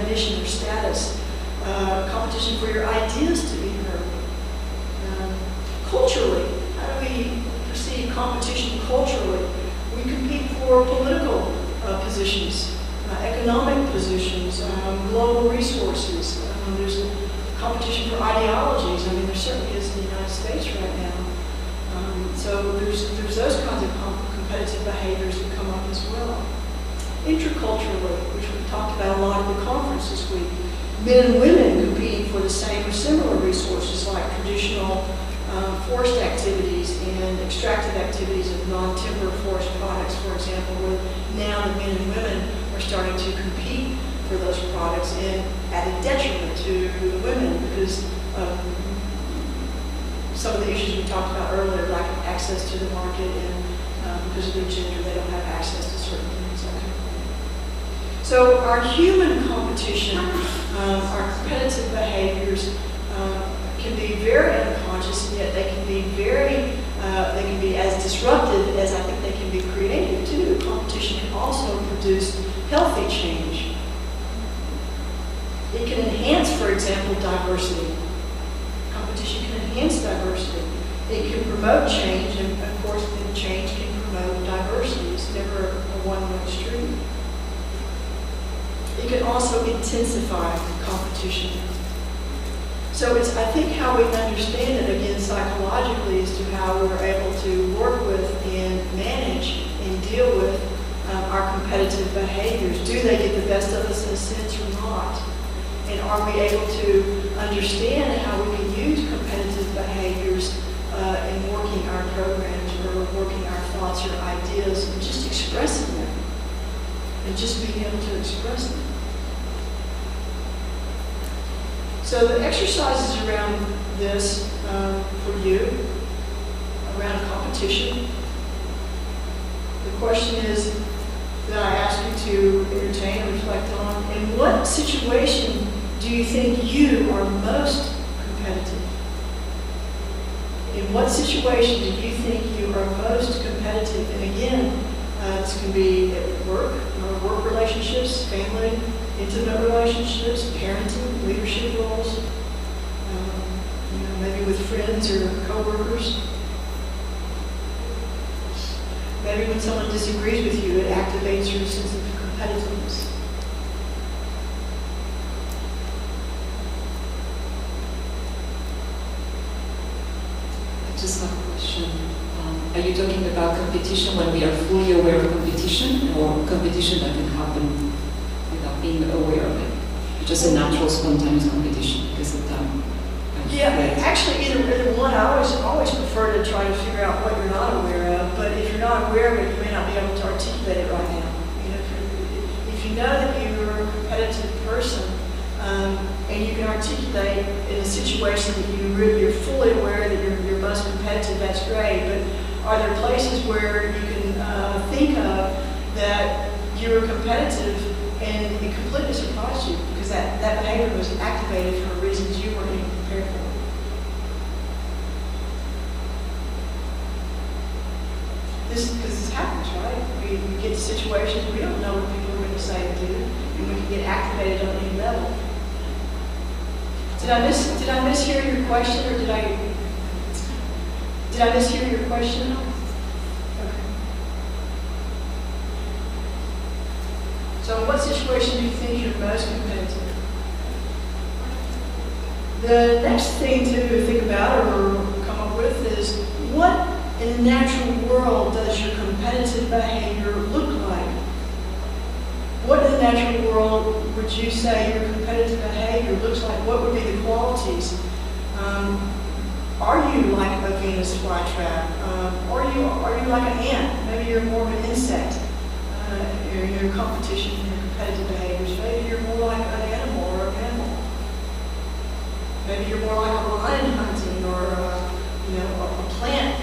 recognition or status, competition for your ideas to be heard. Culturally, how do we perceive competition culturally? We compete for political positions, economic positions, global resources. There's a competition for ideologies. I mean, there certainly is in the United States right now. So there's those kinds of competitive behaviors that come up as well. Interculturally, which we talked about a lot at the conference this week, men and women competing for the same or similar resources like traditional forest activities and extractive activities of non-timber forest products, for example, where now the men and women are starting to compete for those products and at a detriment to the women because of some of the issues we talked about earlier, like access to the market and because of their gender, they don't have access to certain things, that kind of thing. So our human competition, our competitive behaviors can be very unconscious, and yet they can be they can be as disruptive as I think they can be creative too. Competition can also produce healthy change. It can enhance, for example, diversity. Competition can enhance diversity. It can promote change, and of course, then change can promote diversity. It's never a one-way street. It can also intensify competition. So it's, I think, how we understand it, again, psychologically, as to how we're able to work with and manage and deal with our competitive behaviors. Do they get the best of us in a sense or not? And are we able to understand how we can use competitive behaviors in working our programs or working our thoughts or ideas and just expressing them and just being able to express them? So the exercises around this for you, around competition, the question is that I ask you to entertain and reflect on, in what situation do you think you are most competitive? In what situation do you think you are most competitive? And again, this can be at work, work relationships, family, intimate relationships, parenting, leadership roles, maybe with friends or coworkers. Maybe when someone disagrees with you, it activates your sense of competitiveness. I just have a question. Are you talking about competition when we are fully aware of competition, or competition that can happen without being aware of it? Just a natural, spontaneous competition because of time. Yeah, actually, either one. I always prefer to try to figure out what you're not aware of. But if you're not aware of it, you may not be able to articulate it right now. If you know that you're a competitive person and you can articulate in a situation that you're fully aware that you're most competitive, that's great. But are there places where you can think of that you were competitive and it completely surprised you because that behavior was activated for reasons you weren't even prepared for? Because this happens, right? We get to situations we don't know what people are going to say and do, and we can get activated on any level. Did I mishear your question, or did I mishear your question? Okay. So in what situation do you think you're most competitive? The next thing to think about or come up with is, what in the natural world does your competitive behavior look like? What in the natural world would you say your competitive behavior looks like? What would be the qualities? Are you like a Venus flytrap? Are you like an ant? Maybe you're more of an insect in your competition, in your competitive behaviors. Maybe you're more like an animal or a mammal. Maybe you're more like a lion hunting or a plant,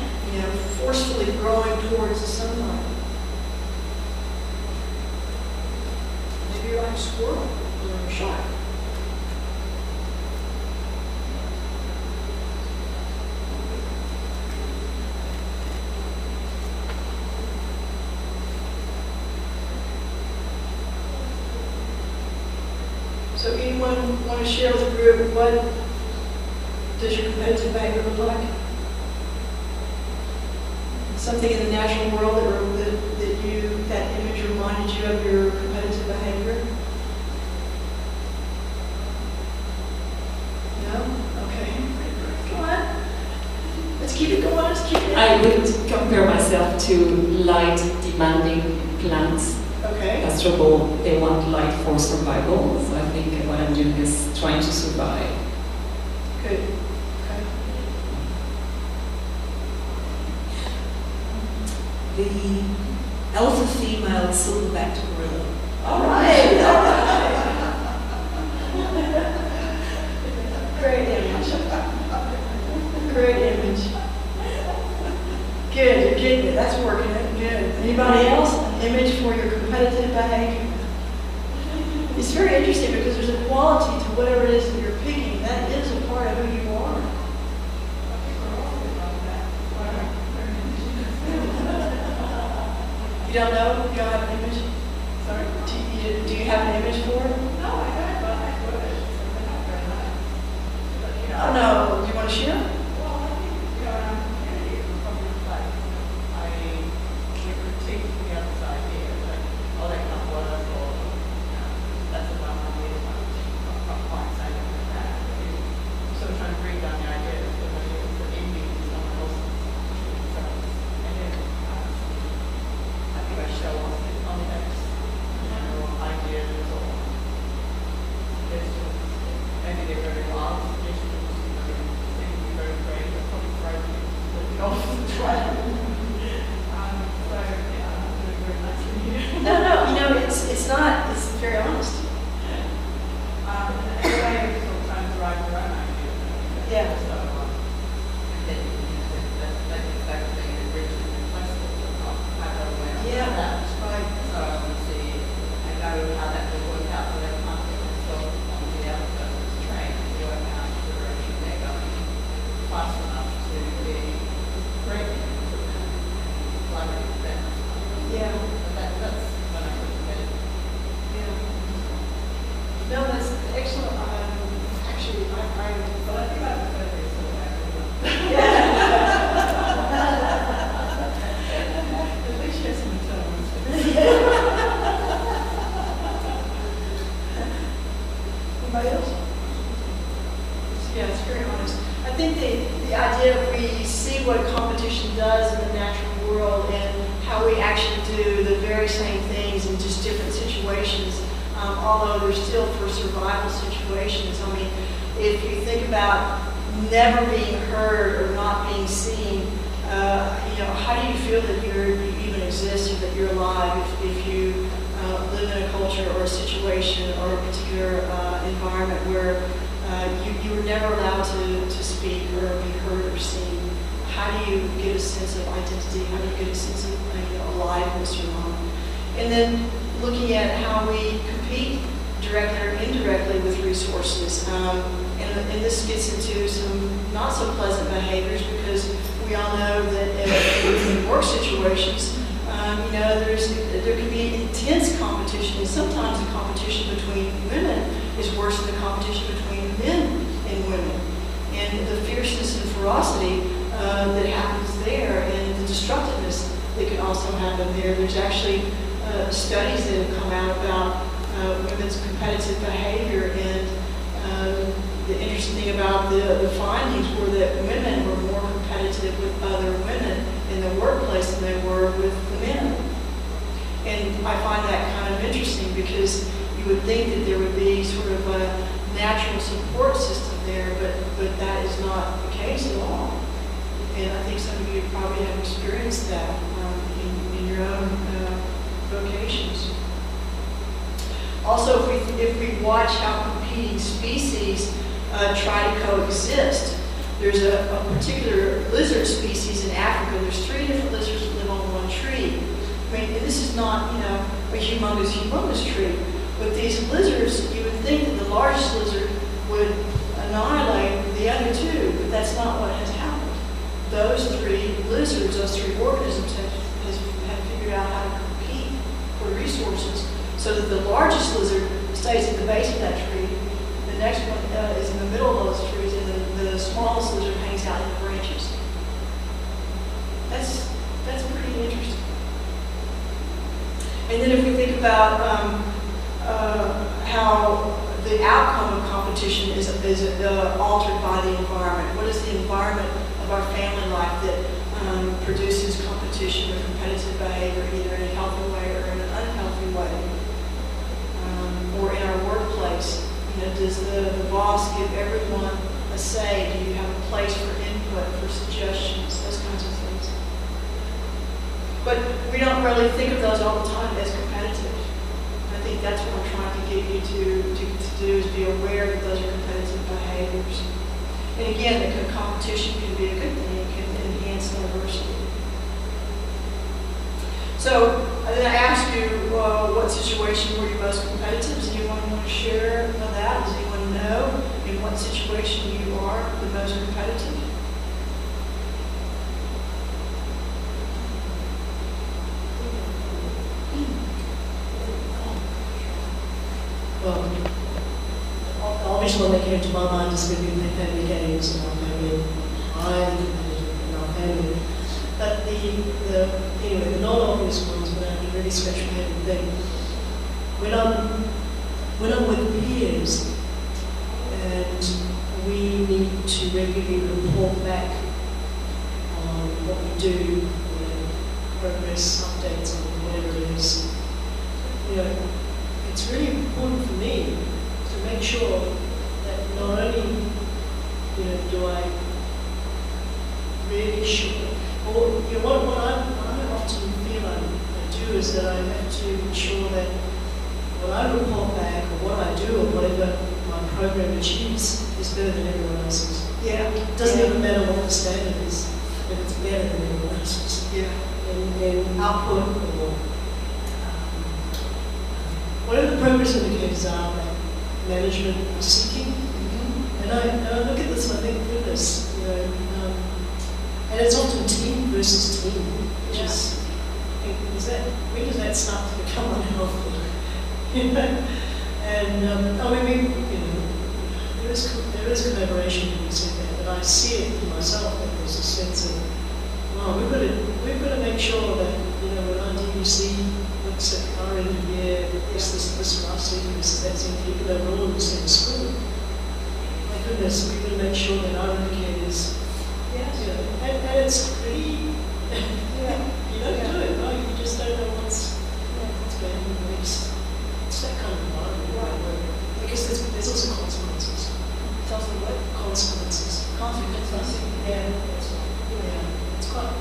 forcefully growing towards the sunlight. Maybe you're like a squirrel or a shark. So anyone want to share with the group what does your competitive behavior look like? Something in the natural world that image reminded you of your competitive behavior? No? Okay. Come on. Let's keep it going. Let's keep it. I would compare myself to light demanding plants. Okay. First of all, they want light for survival, so I think what I'm doing is trying to survive. Good. Okay. The alpha female silverback gorilla. All right. All right. Great image. Great image. Good. You're getting it. That's working. Good. Anybody else? An image for your competitive behavior? It's very interesting because there's a quality to whatever it is that you're picking. That is a part of who you are. You don't know? You don't have an image? Sorry? Do you have an image for it? No, I don't, but I could. But not very much. But, you know, Oh, no. Do you want to share? well, I think, you know, I'm community probably like, I critique the other's idea, like, oh, they can't work, or, you know, that's a bum idea, I'm not quite saying it like that. But you're sort of trying to bring down the idea that the envy is someone else's themselves. And then, I think I show off the context, you know, ideas or suggestions. Maybe they're very wild suggestions, you know, they seem to be very creative, but probably throw things completely off the track. So, yeah, I'm doing very nice for you. No. You know, it's not. It's very honest. And a way of sort of trying to drive your own ideas. Yeah. So, and then, you know, that is that thing that Richard requested, so not have a way of Yeah. that. Right. So I want to see, I know how that will work out for their company, so on the other person's train, to work out the direction they're going fast enough to be great and collaborative with them. Yeah. But that's when I put together. Yeah. No, that's excellent. Actually, But I think I prefer this sort of way. At least she has some intelligence. Anybody else? Yeah, it's very honest. I think the idea of we see what competition does in the natural world and how we actually do the very same things in just different situations, although they're still for survival situations. I mean, if you think about never being heard or not being seen, you know, how do you feel that you even exist or that you're alive if you live in a culture or a situation or a particular environment where you were never allowed to speak or be heard or seen? How do you get a sense of identity? How do you get a sense of aliveness or not? And then looking at how we compete directly or indirectly with resources. And this gets into some not so pleasant behaviors because we all know that in work situations, you know, there can be intense competition, and sometimes the competition between women is worse than the competition between men and women. And the fierceness and ferocity that happens there, and the destructiveness that can also happen there. There's actually studies that have come out about women's competitive behavior, and the interesting thing about the findings were that women were more competitive with other women in the workplace than they were with the men. And I find that kind of interesting because you would think that there would be sort of a natural support system there, but that is not the case at all. And I think some of you probably have experienced that in your own vocations. Also, if we watch how competing species try to coexist, there's a particular lizard species in Africa. There's 3 different lizards that live on one tree. I mean, and this is not, you know, a humongous tree. But these lizards, you would think that the largest lizard would annihilate the other 2, but that's not what has happened. Those 3 lizards, those 3 organisms have figured out how to compete for resources so that the largest lizard stays stays at the base of that tree. The next one is in the middle of those trees, and the smallest lizard hangs out in the branches. That's pretty interesting. And then if we think about how the outcome of competition is altered by the environment. What is the environment of our family life that produces competition or competitive behavior, either in a healthy way or in an unhealthy way? Or in our workplace, does the boss give everyone a say? Do you have a place for input, for suggestions, those kinds of things? But we don't really think of those all the time as competitive. I think that's what I'm trying to get you to do, is be aware that those are competitive behaviors. And again, the competition can be a good thing. It can enhance diversity. So then I asked you, what situation were you most competitive? Does anyone want to share that? Does anyone know in what situation you are the most competitive? Well, the obvious one that came to my mind is going to be family games in our family, highly competitive in our family. But anyway, the non-obvious ones, when I can really scratch my head and think, when I'm with peers and we need to regularly report back on what we do, progress updates on whatever it is, it's really important for me to make sure that not only do I really show, or what I often feel I do is that I have to ensure that what I report back or what I do or whatever my program achieves is better than everyone else's. Yeah. It doesn't even matter what the standard is, if it's better than everyone else's. Yeah. And output or whatever the progress indicators are that management is seeking. Mm-hmm. And I look at this and I think, goodness, and it's often team versus team, which is when does that start to become unhealthy? And there is collaboration when you said that, but I see it in myself that there's a sense of, wow, we've got to make sure that when our DVC looks at our end of year, this for us, this that's even though we're all in the same school. My goodness, we've got to make sure that our indicators. And it's pretty, you don't do it, right? You just don't know what's going on next. It's that kind of environment. Right? Because there's also consequences. It's also what? Consequences. Consequences. Yeah, that's right. Yeah, it's quite.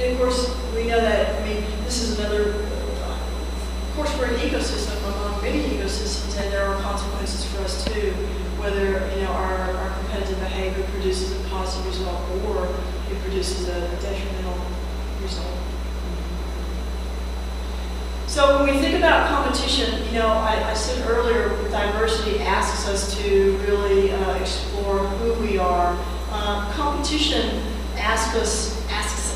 And of course, we know that, this is another, of course, we're an ecosystem among many ecosystems, and there are consequences for us too, whether, our competitive behavior produces a positive result or it produces a detrimental result. So when we think about competition, I said earlier, diversity asks us to really explore who we are. Competition asks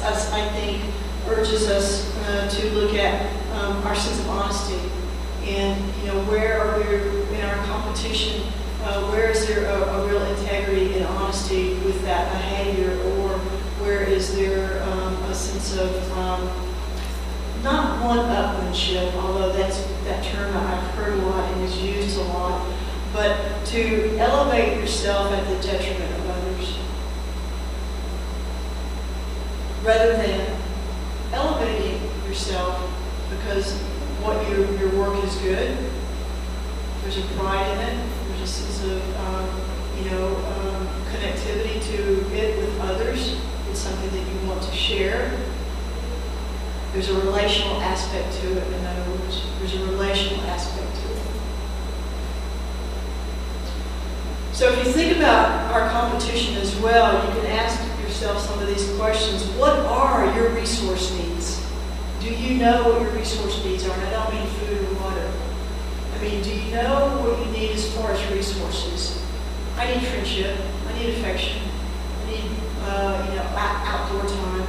us, I think, urges us to look at our sense of honesty, and where are we in our competition? Where is there a real integrity and honesty with that behavior, or where is there a sense of not one-upmanship, although that term I've heard a lot and is used a lot, but to elevate yourself at the detriment of others, rather than elevating yourself because what your work is good. There's a pride in it. There's a sense of connectivity to it with others. It's something that you want to share. There's a relational aspect to it. In other words, there's a relational aspect to it. So if you think about our competition as well, you can ask yourself some of these questions. What are your resource needs? Do you know what your resource needs are? And I don't mean food or water. Do you know what you need as far as resources? I need friendship. I need affection. I need, outdoor time.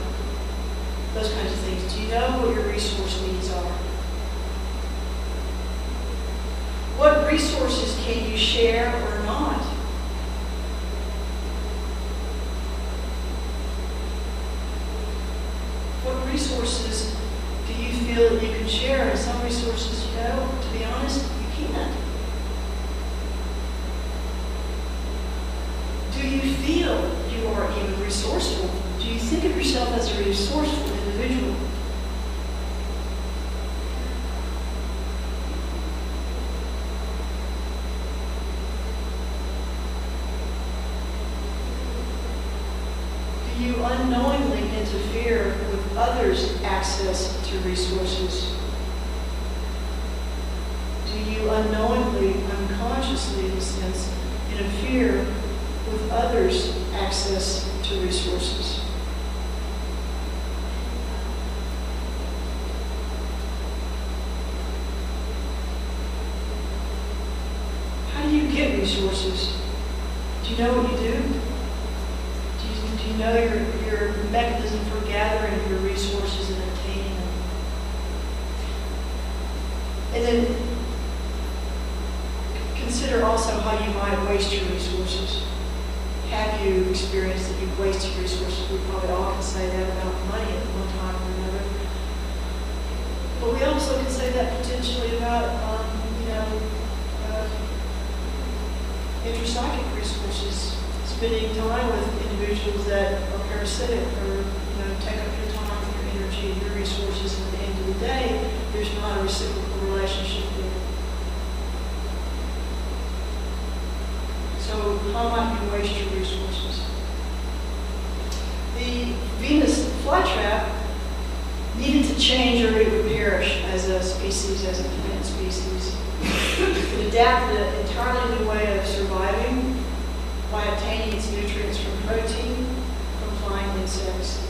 Those kinds of things. Do you know what your resource needs are? What resources can you share or not? What resources do you feel that you can share? And some resources, to be honest, you can't. Do you feel you are even resourceful? Do you think of yourself as a resourceful individual? Do you unknowingly interfere with others' access to resources? Do you unknowingly, unconsciously, in a sense, interfere with others' access to resources? How do you get resources? Do you know what you do? Do you know your mechanism for gathering your resources and obtaining them? And then consider also how you might waste your resources. Have you experienced that you've wasted resources? We probably all can say that about money at one time or another. But we also can say that potentially about, intrapsychic resources. Spending time with individuals that are parasitic or take up your time, your energy, your resources, and at the end of the day, there's not a reciprocal relationship there. So how might you waste your resources? The Venus flytrap needed to change or it would perish as a species, as a plant species. It adapted an entirely new way of surviving by obtaining its nutrients from protein from flying insects.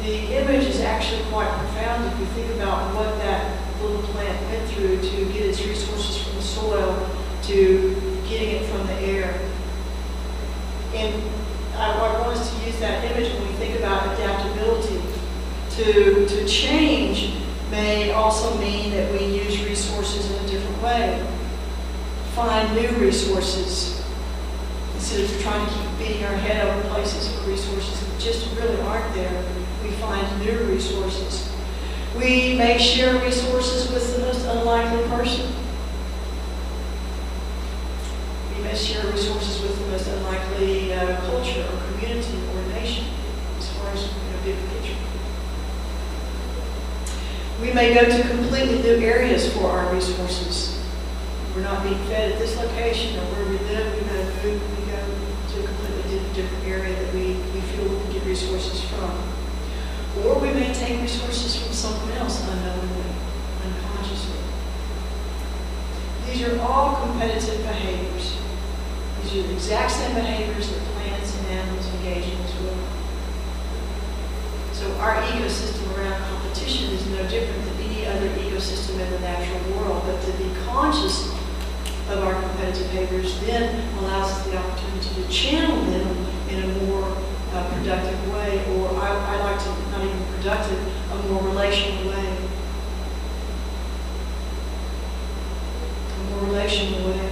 The image is actually quite profound if you think about what that little plant went through to get its resources from the soil to getting it from the air. And I want us to use that image when we think about adaptability. To change may also mean that we use resources in a different way. Find new resources. Instead of trying to keep beating our head over places for resources that just really aren't there, we find new resources. We may share resources with the most unlikely person. We may share resources with the most unlikely culture or community or nation, as far as big picture. We may go to completely new areas for our resources. We're not being fed at this location or where we live. We go to a completely different area that we feel we can get resources from. Or we may take resources from someone else unknowingly, unconsciously. These are all competitive behaviors. These are the exact same behaviors that plants and animals engage in as well. So our ecosystem around competition is no different than any other ecosystem in the natural world, but to be conscious of our competitive behaviors then allows us the opportunity to channel them in a more productive way, or I like to, not even productive, a more relational way. A more relational way.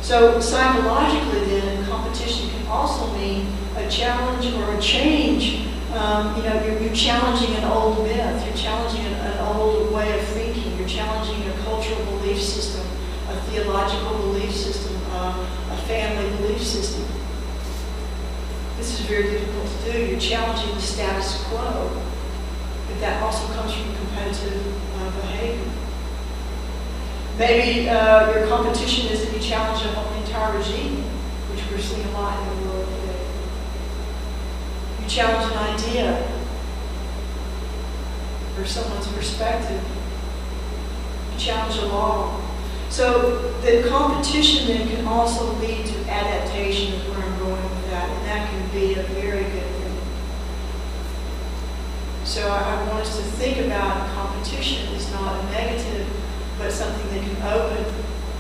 So psychologically then, competition can also mean a challenge or a change. You're challenging an old myth, you're challenging an old way of thinking, you're challenging a cultural belief system, a theological belief system, a family belief system. This is very difficult to do. You're challenging the status quo, but that also comes from competitive behavior. Maybe your competition is that you challenge an entire regime, which we're seeing a lot in the world today. You challenge an idea or someone's perspective. You challenge a law. So the competition then can also lead to adaptation, is where I'm going with that, and that can be a very good thing. So I want us to think about competition as not a negative, but something that can open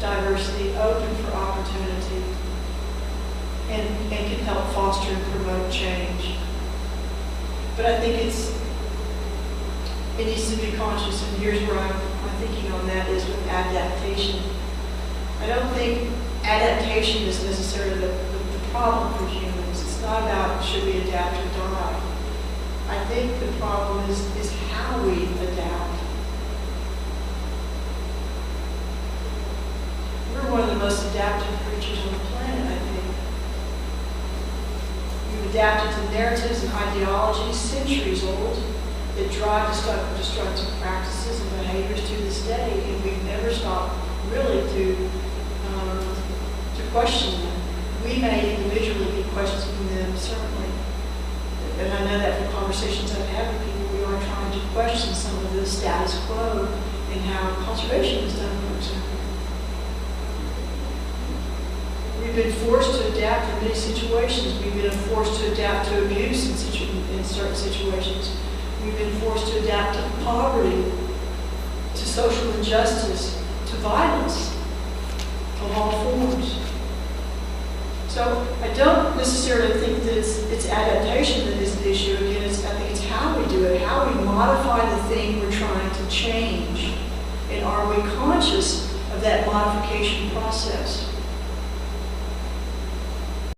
diversity, open for opportunity, and can help foster and promote change. But I think it needs to be conscious, and here's where I thinking on that is with adaptation. I don't think adaptation is necessarily the problem for humans. It's not about should we adapt or die. I think the problem is how we adapt. We're one of the most adaptive creatures on the planet, I think. We've adapted to narratives and ideologies centuries old that drive destructive practices and behaviors to this day, and we've never stopped really to question them. We may individually be questioning them, certainly. And I know that from conversations I've had with people, we are trying to question some of the status quo and how conservation is done, for example. We've been forced to adapt in many situations. We've been forced to adapt to abuse in certain situations. We've been forced to adapt to poverty, to social injustice, to violence of all forms. So I don't necessarily think that it's adaptation that is the issue. Again, I think it's how we do it, how we modify the thing we're trying to change. And are we conscious of that modification process?